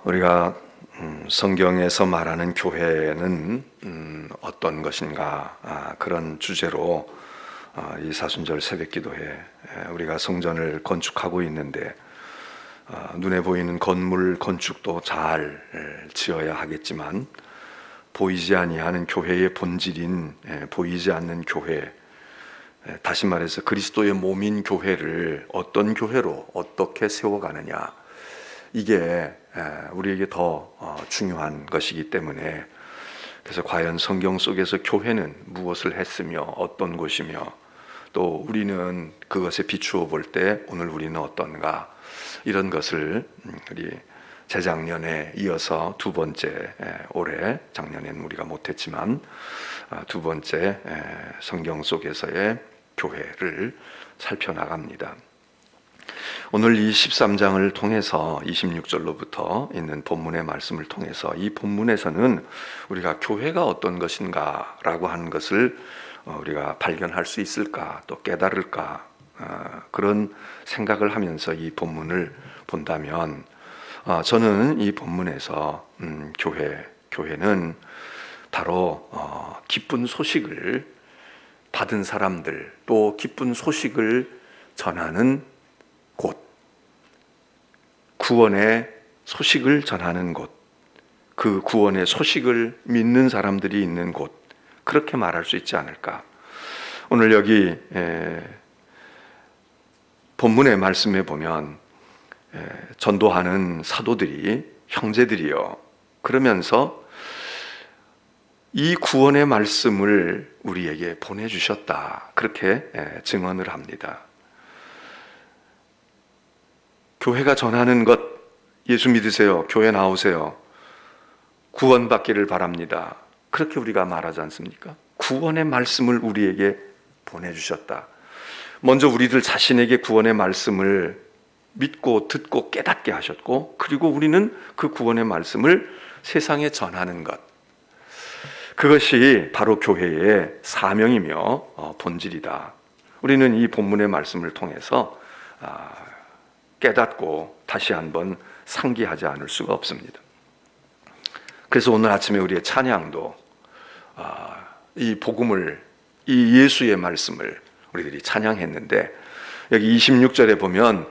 우리가 성경에서 말하는 교회는 어떤 것인가, 그런 주제로 이 사순절 새벽기도회 우리가 성전을 건축하고 있는데, 눈에 보이는 건물 건축도 잘 지어야 하겠지만 보이지 아니하는 교회의 본질인 보이지 않는 교회, 다시 말해서 그리스도의 몸인 교회를 어떤 교회로 어떻게 세워가느냐, 이게 우리에게 더 중요한 것이기 때문에, 그래서 과연 성경 속에서 교회는 무엇을 했으며 어떤 곳이며, 또 우리는 그것에 비추어 볼 때 오늘 우리는 어떤가, 이런 것을 우리 재작년에 이어서 두 번째, 올해, 작년에는 우리가 못했지만 두 번째 성경 속에서의 교회를 살펴나갑니다. 오늘 이 13장을 통해서 26절로부터 있는 본문의 말씀을 통해서, 이 본문에서는 우리가 교회가 어떤 것인가 라고 하는 것을 우리가 발견할 수 있을까, 또 깨달을까, 그런 생각을 하면서 이 본문을 본다면, 저는 이 본문에서 교회는 바로 기쁜 소식을 받은 사람들, 또 기쁜 소식을 전하는 곳, 구원의 소식을 전하는 곳, 그 구원의 소식을 믿는 사람들이 있는 곳, 그렇게 말할 수 있지 않을까. 오늘 여기 본문의 말씀에 보면 전도하는 사도들이, 형제들이요, 그러면서 이 구원의 말씀을 우리에게 보내주셨다, 그렇게 증언을 합니다. 교회가 전하는 것, 예수 믿으세요, 교회 나오세요, 구원받기를 바랍니다, 그렇게 우리가 말하지 않습니까? 구원의 말씀을 우리에게 보내주셨다. 먼저 우리들 자신에게 구원의 말씀을 믿고 듣고 깨닫게 하셨고, 그리고 우리는 그 구원의 말씀을 세상에 전하는 것, 그것이 바로 교회의 사명이며 본질이다. 우리는 이 본문의 말씀을 통해서 깨닫고 다시 한번 상기하지 않을 수가 없습니다. 그래서 오늘 아침에 우리의 찬양도 이 복음을, 이 예수의 말씀을 우리들이 찬양했는데, 여기 26절에 보면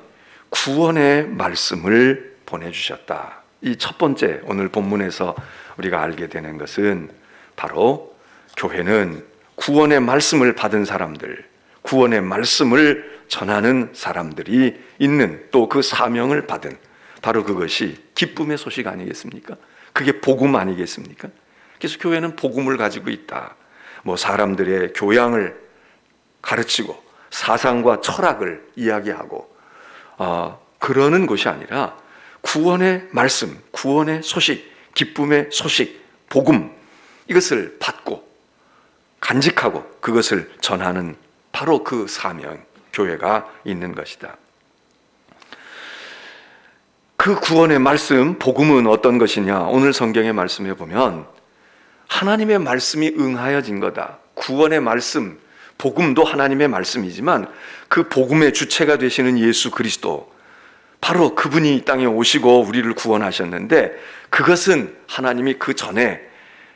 구원의 말씀을 보내주셨다. 이 첫 번째 오늘 본문에서 우리가 알게 되는 것은 바로 교회는 구원의 말씀을 받은 사람들, 구원의 말씀을 전하는 사람들이 있는, 또 그 사명을 받은, 바로 그것이 기쁨의 소식 아니겠습니까? 그게 복음 아니겠습니까? 그래서 교회는 복음을 가지고 있다. 사람들의 교양을 가르치고 사상과 철학을 이야기하고 그러는 것이 아니라 구원의 말씀, 구원의 소식, 기쁨의 소식, 복음, 이것을 받고 간직하고 그것을 전하는 바로 그 사명, 교회가 있는 것이다. 그 구원의 말씀, 복음은 어떤 것이냐? 오늘 성경의 말씀에 보면 하나님의 말씀이 응하여진 거다. 구원의 말씀, 복음도 하나님의 말씀이지만 그 복음의 주체가 되시는 예수 그리스도, 바로 그분이 이 땅에 오시고 우리를 구원하셨는데, 그것은 하나님이 그 전에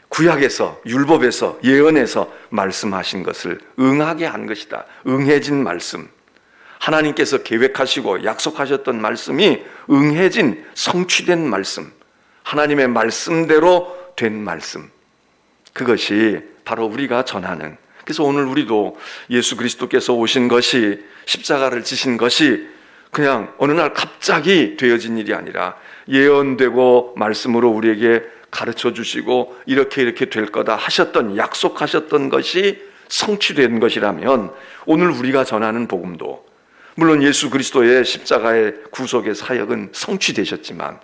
구약에서, 율법에서, 예언에서 말씀하신 것을 응하게 한 것이다. 응해진 말씀, 하나님께서 계획하시고 약속하셨던 말씀이 응해진, 성취된 말씀, 하나님의 말씀대로 된 말씀, 그것이 바로 우리가 전하는. 그래서 오늘 우리도 예수 그리스도께서 오신 것이, 십자가를 지신 것이 그냥 어느 날 갑자기 되어진 일이 아니라 예언되고 말씀으로 우리에게 가르쳐 주시고 이렇게 될 거다 하셨던, 약속하셨던 것이 성취된 것이라면, 오늘 우리가 전하는 복음도, 물론 예수 그리스도의 십자가의 구속의 사역은 성취되셨지만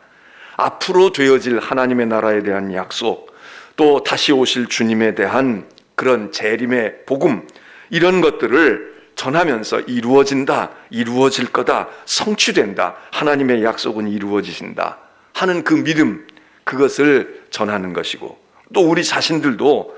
앞으로 되어질 하나님의 나라에 대한 약속, 또 다시 오실 주님에 대한 그런 재림의 복음, 이런 것들을 전하면서 이루어진다, 이루어질 거다, 성취된다, 하나님의 약속은 이루어지신다 하는 그 믿음, 그것을 전하는 것이고, 또 우리 자신들도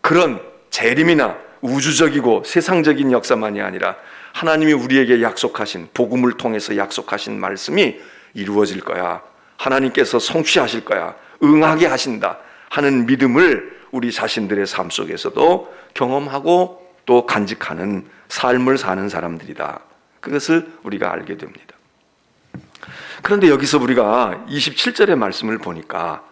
그런 재림이나 우주적이고 세상적인 역사만이 아니라 하나님이 우리에게 약속하신, 복음을 통해서 약속하신 말씀이 이루어질 거야 하나님께서 성취하실 거야, 응하게 하신다 하는 믿음을 우리 자신들의 삶 속에서도 경험하고 또 간직하는 삶을 사는 사람들이다. 그것을 우리가 알게 됩니다. 그런데 여기서 우리가 27절의 말씀을 보니까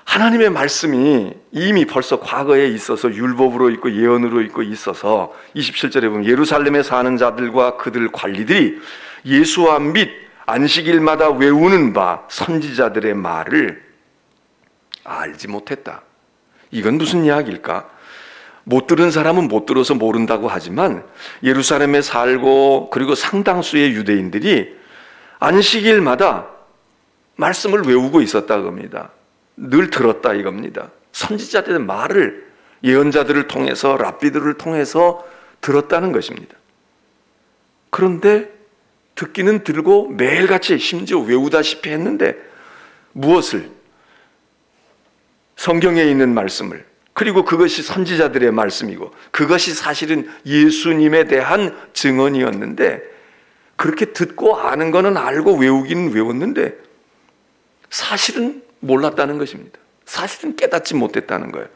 하나님의 말씀이 이미 벌써 과거에 있어서 율법으로 있고 예언으로 있고 있어서 27절에 보면 예루살렘에 사는 자들과 그들 관리들이 예수와 및 안식일마다 외우는 바 선지자들의 말을 알지 못했다. 이건 무슨 이야기일까? 못 들은 사람은 못 들어서 모른다고 하지만 예루살렘에 살고 그리고 상당수의 유대인들이 안식일마다 말씀을 외우고 있었다 겁니다. 늘 들었다 이겁니다. 선지자들의 말을 예언자들을 통해서 랍비들을 통해서 들었다는 것입니다. 그런데 듣기는 들고 매일같이 심지어 외우다시피 했는데 무엇을? 성경에 있는 말씀을, 그리고 그것이 선지자들의 말씀이고 그것이 사실은 예수님에 대한 증언이었는데 그렇게 듣고 아는 거는 알고 외우기는 외웠는데 사실은 몰랐다는 것입니다. 사실은 깨닫지 못했다는 거예요.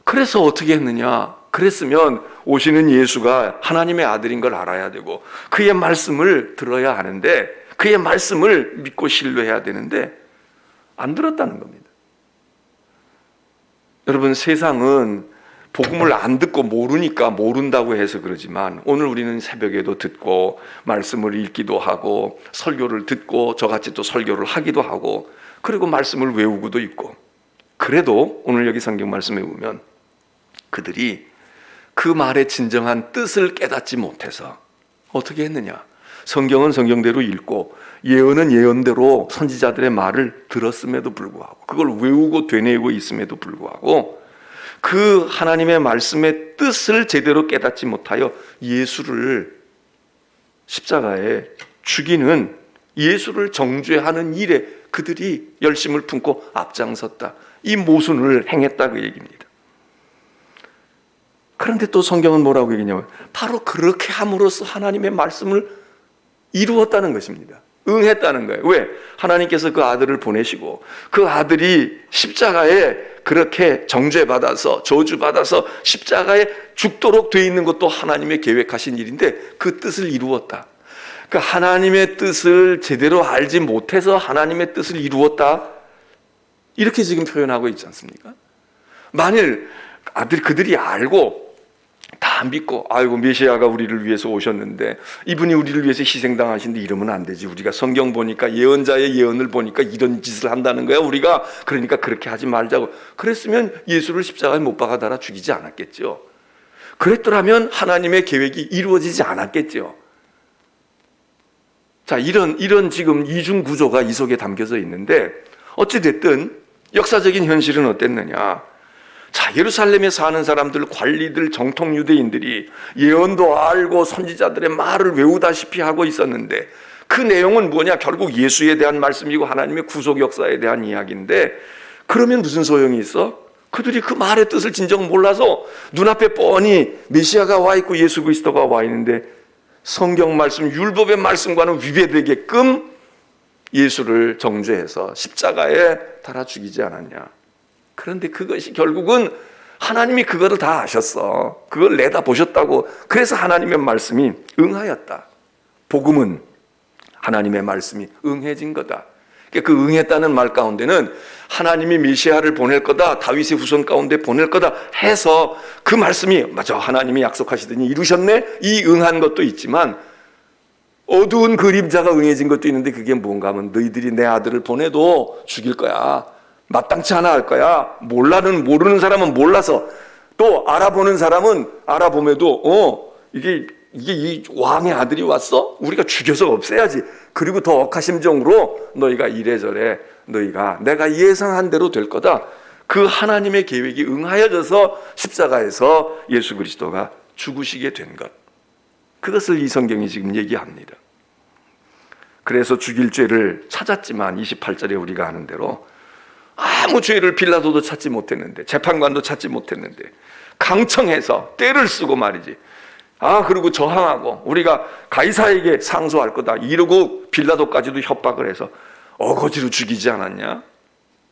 그래서 어떻게 했느냐? 그랬으면 오시는 예수가 하나님의 아들인 걸 알아야 되고 그의 말씀을 들어야 하는데 그의 말씀을 믿고 신뢰해야 되는데 안 들었다는 겁니다. 여러분, 세상은 복음을 안 듣고 모르니까 모른다고 해서 그러지만 오늘 우리는 새벽에도 듣고 말씀을 읽기도 하고 설교를 듣고 저같이 또 설교를 하기도 하고 그리고 말씀을 외우고도 있고, 그래도 오늘 여기 성경 말씀에 보면 그들이 그 말의 진정한 뜻을 깨닫지 못해서 어떻게 했느냐? 성경은 성경대로 읽고 예언은 예언대로 선지자들의 말을 들었음에도 불구하고 그걸 외우고 되뇌고 있음에도 불구하고 그 하나님의 말씀의 뜻을 제대로 깨닫지 못하여 예수를 십자가에 죽이는, 예수를 정죄하는 일에 그들이 열심을 품고 앞장섰다. 이 모순을 행했다 그 얘기입니다. 그런데 또 성경은 뭐라고 얘기냐면 바로 그렇게 함으로써 하나님의 말씀을 이루었다는 것입니다. 응했다는 거예요. 왜? 하나님께서 그 아들을 보내시고 그 아들이 십자가에 그렇게 정죄받아서 저주받아서 십자가에 죽도록 돼 있는 것도 하나님의 계획하신 일인데 그 뜻을 이루었다. 그 하나님의 뜻을 제대로 알지 못해서 하나님의 뜻을 이루었다. 이렇게 지금 표현하고 있지 않습니까? 만일 그들이 알고 다 믿고 아이고 메시아가 우리를 위해서 오셨는데 이분이 우리를 위해서 희생당하신데 이러면 안 되지. 우리가 성경 보니까 예언자의 예언을 보니까 이런 짓을 한다는 거야 우리가. 그러니까 그렇게 하지 말자고. 그랬으면 예수를 십자가에 못 박아 달아 죽이지 않았겠죠. 그랬더라면 하나님의 계획이 이루어지지 않았겠죠. 자, 이런 지금 이중 구조가 이 속에 담겨져 있는데 어찌 됐든 역사적인 현실은 어땠느냐? 자, 예루살렘에 사는 사람들, 관리들, 정통 유대인들이 예언도 알고 선지자들의 말을 외우다시피 하고 있었는데 그 내용은 뭐냐? 결국 예수에 대한 말씀이고 하나님의 구속 역사에 대한 이야기인데 그러면 무슨 소용이 있어? 그들이 그 말의 뜻을 진정 몰라서 눈앞에 뻔히 메시아가 와 있고 예수 그리스도가 와 있는데 성경 말씀, 율법의 말씀과는 위배되게끔 예수를 정죄해서 십자가에 달아 죽이지 않았냐? 그런데 그것이 결국은 하나님이 그거를 다 아셨어. 그걸 내다보셨다고. 그래서 하나님의 말씀이 응하였다. 복음은 하나님의 말씀이 응해진 거다. 그 응했다는 말 가운데는 하나님이 메시아를 보낼 거다, 다윗의 후손 가운데 보낼 거다 해서 그 말씀이 맞아 하나님이 약속하시더니 이루셨네, 이 응한 것도 있지만 어두운 그림자가 응해진 것도 있는데 그게 뭔가 하면 너희들이 내 아들을 보내도 죽일 거야, 마땅치 않아 할 거야. 모르는 사람은 몰라서, 또 알아보는 사람은 알아봄에도 이게 이 왕의 아들이 왔어? 우리가 죽여서 없애야지. 그리고 더 억하심정으로 너희가 이래저래 너희가 내가 예상한 대로 될 거다. 그 하나님의 계획이 응하여져서 십자가에서 예수 그리스도가 죽으시게 된 것. 그것을 이 성경이 지금 얘기합니다. 그래서 죽일 죄를 찾았지만 28절에 우리가 아는 대로 아무 죄를 빌라도도 찾지 못했는데, 재판관도 찾지 못했는데 강청해서 떼를 쓰고 말이지. 그리고 저항하고 우리가 가이사에게 상소할 거다 이러고 빌라도까지도 협박을 해서 어거지로 죽이지 않았냐?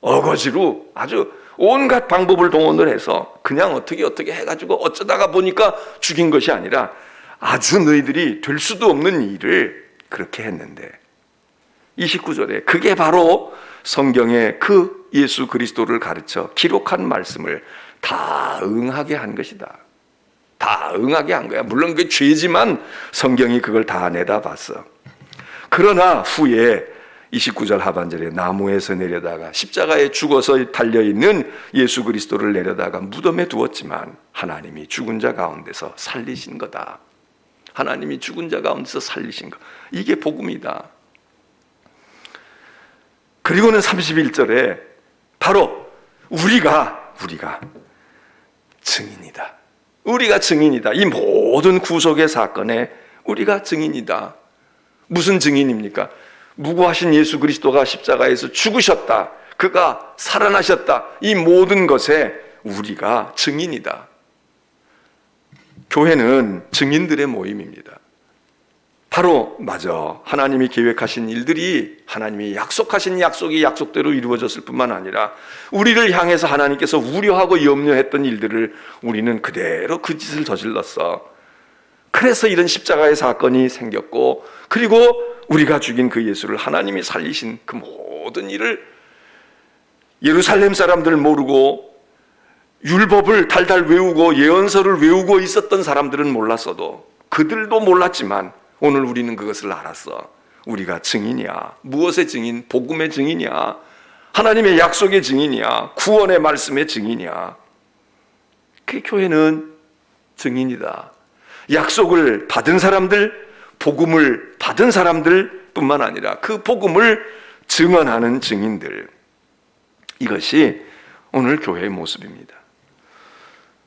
어거지로 아주 온갖 방법을 동원을 해서 그냥 어떻게 해가지고 어쩌다가 보니까 죽인 것이 아니라 아주 너희들이 될 수도 없는 일을 그렇게 했는데, 29절에 그게 바로 성경의 그 예수 그리스도를 가르쳐 기록한 말씀을 다 응하게 한 것이다. 다 응하게 한 거야. 물론 그게 죄지만 성경이 그걸 다 내다봤어. 그러나 후에 29절 하반절에 나무에서 내려다가 십자가에 죽어서 달려있는 예수 그리스도를 내려다가 무덤에 두었지만 하나님이 죽은 자 가운데서 살리신 거다. 하나님이 죽은 자 가운데서 살리신 것. 이게 복음이다. 그리고는 31절에 바로 우리가 증인이다. 우리가 증인이다. 이 모든 구속의 사건에 우리가 증인이다. 무슨 증인입니까? 무고하신 예수 그리스도가 십자가에서 죽으셨다. 그가 살아나셨다. 이 모든 것에 우리가 증인이다. 교회는 증인들의 모임입니다. 바로 맞아. 하나님이 계획하신 일들이 하나님이 약속하신 약속이 약속대로 이루어졌을 뿐만 아니라 우리를 향해서 하나님께서 우려하고 염려했던 일들을 우리는 그대로 그 짓을 저질렀어. 그래서 이런 십자가의 사건이 생겼고, 그리고 우리가 죽인 그 예수를 하나님이 살리신 그 모든 일을 예루살렘 사람들 모르고 율법을 달달 외우고 예언서를 외우고 있었던 사람들은 몰랐어도, 그들도 몰랐지만 오늘 우리는 그것을 알았어. 우리가 증인이야. 무엇의 증인? 복음의 증인이야. 하나님의 약속의 증인이야. 구원의 말씀의 증인이야. 그 교회는 증인이다. 약속을 받은 사람들, 복음을 받은 사람들 뿐만 아니라 그 복음을 증언하는 증인들. 이것이 오늘 교회의 모습입니다.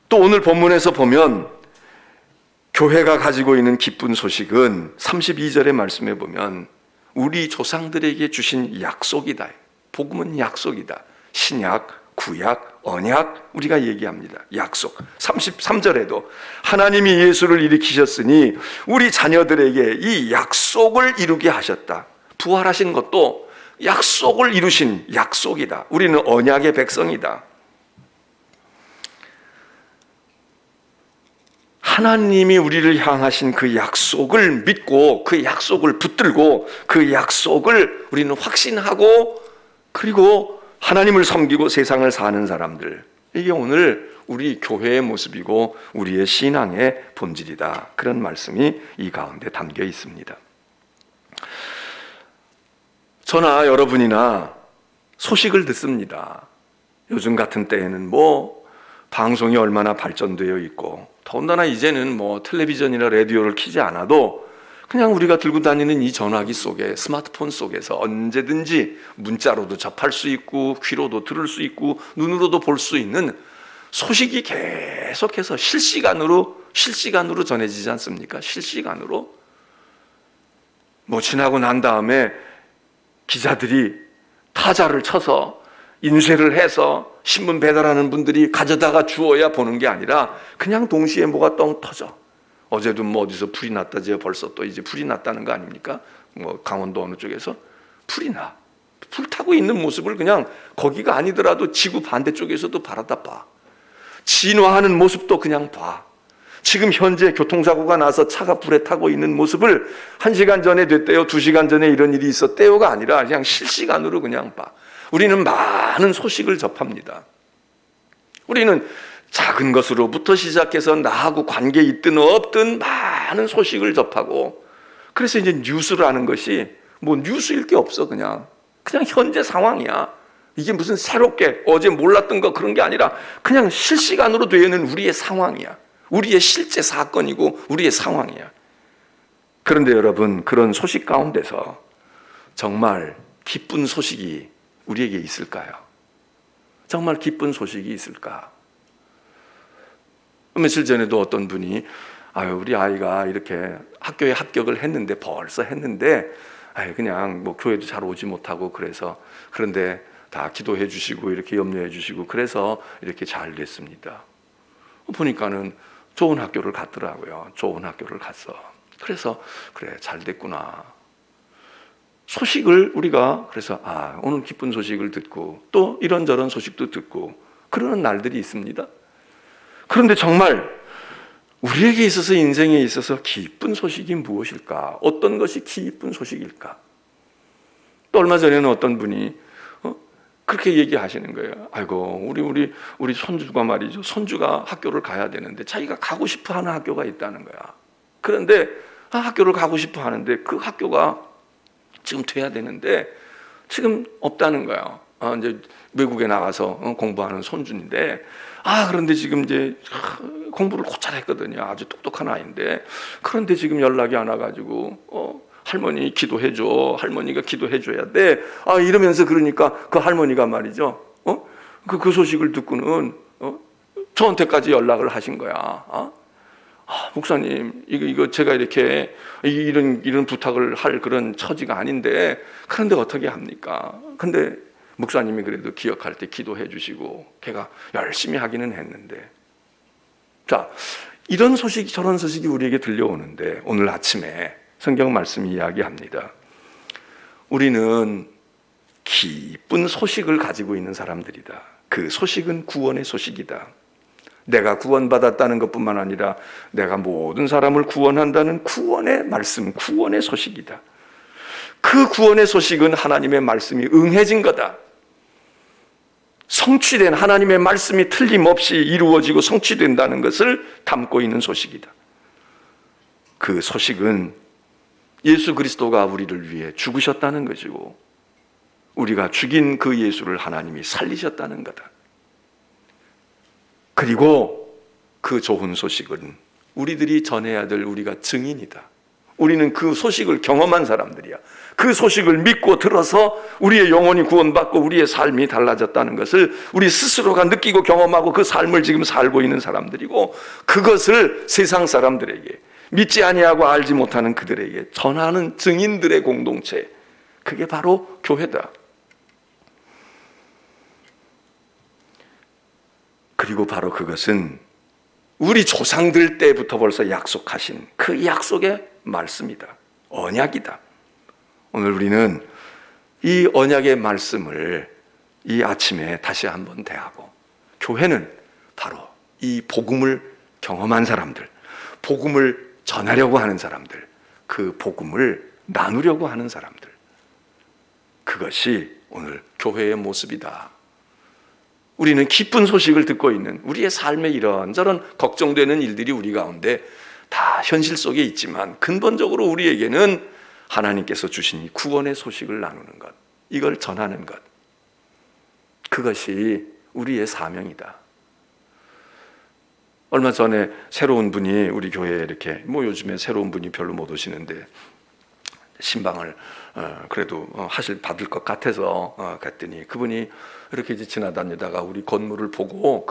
또 오늘 본문에서 보면 교회가 가지고 있는 기쁜 소식은 32절의 말씀에 보면 우리 조상들에게 주신 약속이다. 복음은 약속이다. 신약, 구약, 언약 우리가 얘기합니다. 약속. 33절에도 하나님이 예수를 일으키셨으니 우리 자녀들에게 이 약속을 이루게 하셨다. 부활하신 것도 약속을 이루신 약속이다. 우리는 언약의 백성이다. 하나님이 우리를 향하신 그 약속을 믿고 그 약속을 붙들고 그 약속을 우리는 확신하고 그리고 하나님을 섬기고 세상을 사는 사람들, 이게 오늘 우리 교회의 모습이고 우리의 신앙의 본질이다. 그런 말씀이 이 가운데 담겨 있습니다. 저나 여러분이나 소식을 듣습니다. 요즘 같은 때에는 방송이 얼마나 발전되어 있고, 더군다나 이제는 텔레비전이나 라디오를 켜지 않아도 그냥 우리가 들고 다니는 이 전화기 속에, 스마트폰 속에서 언제든지 문자로도 접할 수 있고 귀로도 들을 수 있고 눈으로도 볼 수 있는 소식이 계속해서 실시간으로 전해지지 않습니까? 실시간으로. 지나고 난 다음에 기자들이 타자를 쳐서 인쇄를 해서 신문 배달하는 분들이 가져다가 주어야 보는 게 아니라 그냥 동시에 뭐가 똥 터져. 어제도 어디서 불이 났다지, 벌써 또 이제 불이 났다는 거 아닙니까? 강원도 어느 쪽에서 불이 나. 불 타고 있는 모습을 그냥 거기가 아니더라도 지구 반대쪽에서도 바라다 봐. 진화하는 모습도 그냥 봐. 지금 현재 교통사고가 나서 차가 불에 타고 있는 모습을 1시간 전에 됐대요, 2시간 전에 이런 일이 있었대요가 아니라 그냥 실시간으로 그냥 봐. 우리는 많은 소식을 접합니다. 우리는 작은 것으로부터 시작해서 나하고 관계 있든 없든 많은 소식을 접하고, 그래서 이제 뉴스라는 것이 뉴스일 게 없어. 그냥 현재 상황이야. 이게 무슨 새롭게 어제 몰랐던 거 그런 게 아니라 그냥 실시간으로 되는 우리의 상황이야. 우리의 실제 사건이고 우리의 상황이야. 그런데 여러분, 그런 소식 가운데서 정말 기쁜 소식이 우리에게 있을까요? 정말 기쁜 소식이 있을까? 며칠 전에도 어떤 분이 우리 아이가 이렇게 학교에 합격을 했는데, 벌써 했는데 그냥 교회도 잘 오지 못하고 그런데 다 기도해 주시고 이렇게 염려해 주시고 그래서 이렇게 잘 됐습니다. 보니까는 좋은 학교를 갔더라고요. 좋은 학교를 갔어. 그래서 그래, 잘 됐구나. 소식을 우리가 그래서 오늘 기쁜 소식을 듣고 또 이런저런 소식도 듣고 그러는 날들이 있습니다. 그런데 정말 우리에게 있어서 인생에 있어서 기쁜 소식이 무엇일까? 어떤 것이 기쁜 소식일까? 또 얼마 전에는 어떤 분이 그렇게 얘기하시는 거예요. 아이고 우리 손주가 말이죠. 손주가 학교를 가야 되는데 자기가 가고 싶어하는 학교가 있다는 거야. 그런데 학교를 가고 싶어하는데 그 학교가 지금 돼야 되는데 지금 없다는 거야. 이제 외국에 나가서 공부하는 손주인데 그런데 지금 이제 공부를 곧잘 했거든요. 아주 똑똑한 아이인데 그런데 지금 연락이 안 와가지고 할머니 기도해줘. 할머니가 기도해줘야 돼. 이러면서 그러니까 그 할머니가 말이죠. 그 소식을 듣고는 저한테까지 연락을 하신 거야. 목사님, 이거 제가 이렇게 이런 부탁을 할 그런 처지가 아닌데 그런데 어떻게 합니까? 근데 목사님이 그래도 기억할 때 기도해 주시고 걔가 열심히 하기는 했는데 자, 이런 소식 저런 소식이 우리에게 들려오는데 오늘 아침에 성경 말씀이 이야기합니다. 우리는 기쁜 소식을 가지고 있는 사람들이다. 그 소식은 구원의 소식이다. 내가 구원받았다는 것뿐만 아니라 내가 모든 사람을 구원한다는 구원의 말씀, 구원의 소식이다. 그 구원의 소식은 하나님의 말씀이 응해진 거다. 성취된 하나님의 말씀이 틀림없이 이루어지고 성취된다는 것을 담고 있는 소식이다. 그 소식은 예수 그리스도가 우리를 위해 죽으셨다는 것이고 우리가 죽인 그 예수를 하나님이 살리셨다는 거다. 그리고 그 좋은 소식은 우리들이 전해야 될 우리가 증인이다. 우리는 그 소식을 경험한 사람들이야. 그 소식을 믿고 들어서 우리의 영혼이 구원받고 우리의 삶이 달라졌다는 것을 우리 스스로가 느끼고 경험하고 그 삶을 지금 살고 있는 사람들이고 그것을 세상 사람들에게 믿지 아니하고 알지 못하는 그들에게 전하는 증인들의 공동체, 그게 바로 교회다. 그리고 바로 그것은 우리 조상들 때부터 벌써 약속하신 그 약속의 말씀이다. 언약이다. 오늘 우리는 이 언약의 말씀을 이 아침에 다시 한번 대하고, 교회는 바로 이 복음을 경험한 사람들, 복음을 전하려고 하는 사람들, 그 복음을 나누려고 하는 사람들, 그것이 오늘 교회의 모습이다. 우리는 기쁜 소식을 듣고 있는 우리의 삶에 이런저런 걱정되는 일들이 우리 가운데 다 현실 속에 있지만 근본적으로 우리에게는 하나님께서 주신 이 구원의 소식을 나누는 것, 이걸 전하는 것, 그것이 우리의 사명이다. 얼마 전에 새로운 분이 우리 교회에 이렇게, 요즘에 새로운 분이 별로 못 오시는데 신방을 그래도 받을 것 같아서 갔더니 그분이 이렇게 이제 지나다니다가 우리 건물을 보고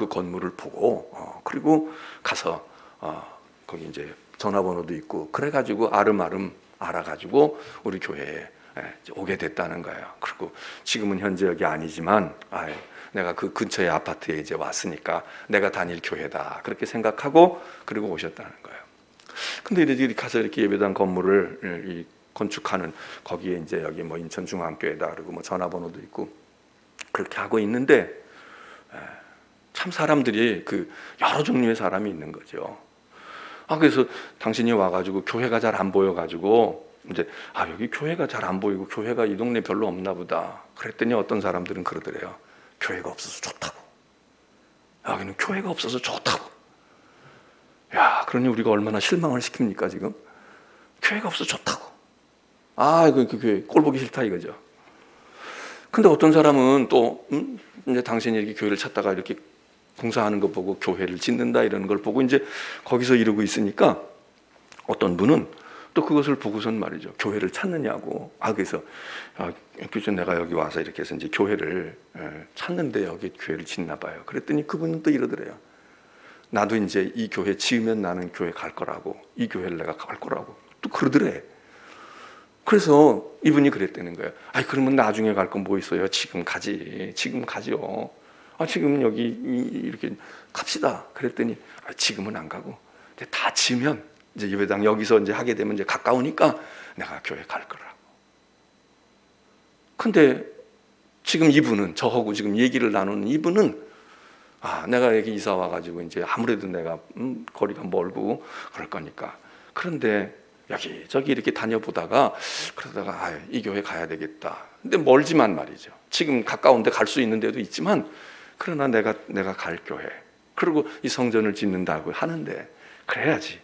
그리고 가서 거기 이제 전화번호도 있고 그래가지고 아름아름 알아가지고 우리 교회에 오게 됐다는 거예요. 그리고 지금은 현재 여기 아니지만 내가 그 근처의 아파트에 이제 왔으니까 내가 다닐 교회다 그렇게 생각하고 그리고 오셨다는 거예요. 근데 이렇게 가서 이렇게 예배당 건물을 건축하는 거기에 이제 여기 인천중앙교회다 그리고 전화번호도 있고 그렇게 하고 있는데 참 사람들이 여러 종류의 사람이 있는 거죠. 그래서 당신이 와가지고 교회가 잘 안 보여가지고 이제 여기 교회가 잘 안 보이고 교회가 이 동네 별로 없나 보다. 그랬더니 어떤 사람들은 그러더래요. 교회가 없어서 좋다고. 여기는 교회가 없어서 좋다고. 야, 그러니 우리가 얼마나 실망을 시킵니까 지금? 교회가 없어서 좋다고. 그 교회 꼴 보기 싫다 이거죠. 근데 어떤 사람은 또 이제 당신이 이렇게 교회를 찾다가 이렇게 봉사하는 거 보고 교회를 짓는다 이런 걸 보고 이제 거기서 이러고 있으니까 어떤 분은 또 그것을 보고선 말이죠. 교회를 찾느냐고. 그래서 교수님 내가 여기 와서 이렇게 해서 이제 교회를 찾는데 여기 교회를 짓나 봐요. 그랬더니 그분은 또 이러더래요. 나도 이제 이 교회 지으면 나는 교회 갈 거라고. 이 교회를 내가 갈 거라고. 또 그러더래. 그래서 이분이 그랬다는 거예요. 그러면 나중에 갈 건 뭐 있어요? 지금 가지. 지금 가죠. 지금 여기 이렇게 갑시다. 그랬더니 지금은 안 가고 다 지면 이제 예배당 여기서 이제 하게 되면 이제 가까우니까 내가 교회 갈 거라고. 근데 지금 이분은, 저하고 지금 얘기를 나누는 이분은, 내가 여기 이사 와가지고 이제 아무래도 내가 거리가 멀고 그럴 거니까, 그런데 여기저기 이렇게 다녀보다가 그러다가 이 교회 가야 되겠다. 근데 멀지만 말이죠. 지금 가까운데 갈 수 있는 데도 있지만, 그러나 내가 갈 교회, 그리고 이 성전을 짓는다고 하는데 그래야지.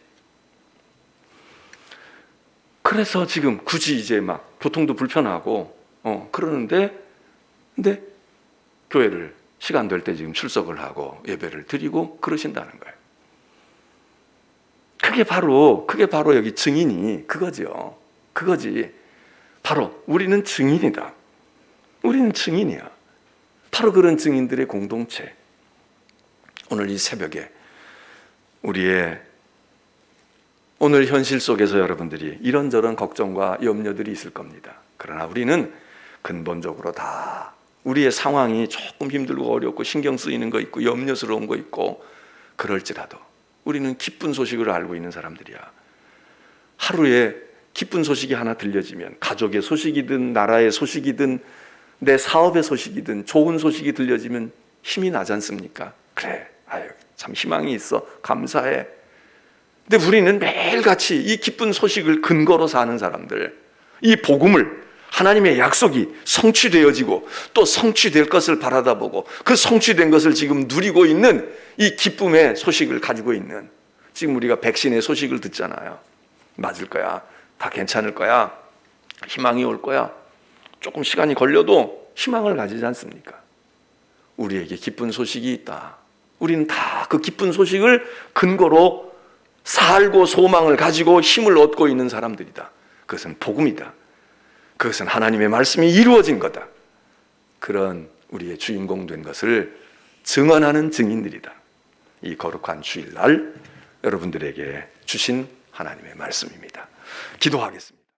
그래서 지금 굳이 이제 막 교통도 불편하고 그러는데, 근데 교회를 시간 될 때 지금 출석을 하고 예배를 드리고 그러신다는 거예요. 그게 바로 여기 증인이 그거죠. 그거지. 바로 우리는 증인이다. 우리는 증인이야. 바로 그런 증인들의 공동체. 오늘 이 새벽에 우리의 오늘 현실 속에서 여러분들이 이런저런 걱정과 염려들이 있을 겁니다. 그러나 우리는 근본적으로 다 우리의 상황이 조금 힘들고 어렵고 신경 쓰이는 거 있고 염려스러운 거 있고 그럴지라도 우리는 기쁜 소식을 알고 있는 사람들이야. 하루에 기쁜 소식이 하나 들려지면, 가족의 소식이든 나라의 소식이든 내 사업의 소식이든 좋은 소식이 들려지면 힘이 나지 않습니까? 그래, 참 희망이 있어, 감사해. 근데 우리는 매일같이 이 기쁜 소식을 근거로 사는 사람들, 이 복음을, 하나님의 약속이 성취되어지고 또 성취될 것을 바라다보고 그 성취된 것을 지금 누리고 있는 이 기쁨의 소식을 가지고 있는, 지금 우리가 백신의 소식을 듣잖아요. 맞을 거야, 다 괜찮을 거야, 희망이 올 거야. 조금 시간이 걸려도 희망을 가지지 않습니까? 우리에게 기쁜 소식이 있다. 우리는 다 그 기쁜 소식을 근거로 살고 소망을 가지고 힘을 얻고 있는 사람들이다. 그것은 복음이다. 그것은 하나님의 말씀이 이루어진 거다. 그런 우리의 주인공 된 것을 증언하는 증인들이다. 이 거룩한 주일날 여러분들에게 주신 하나님의 말씀입니다. 기도하겠습니다.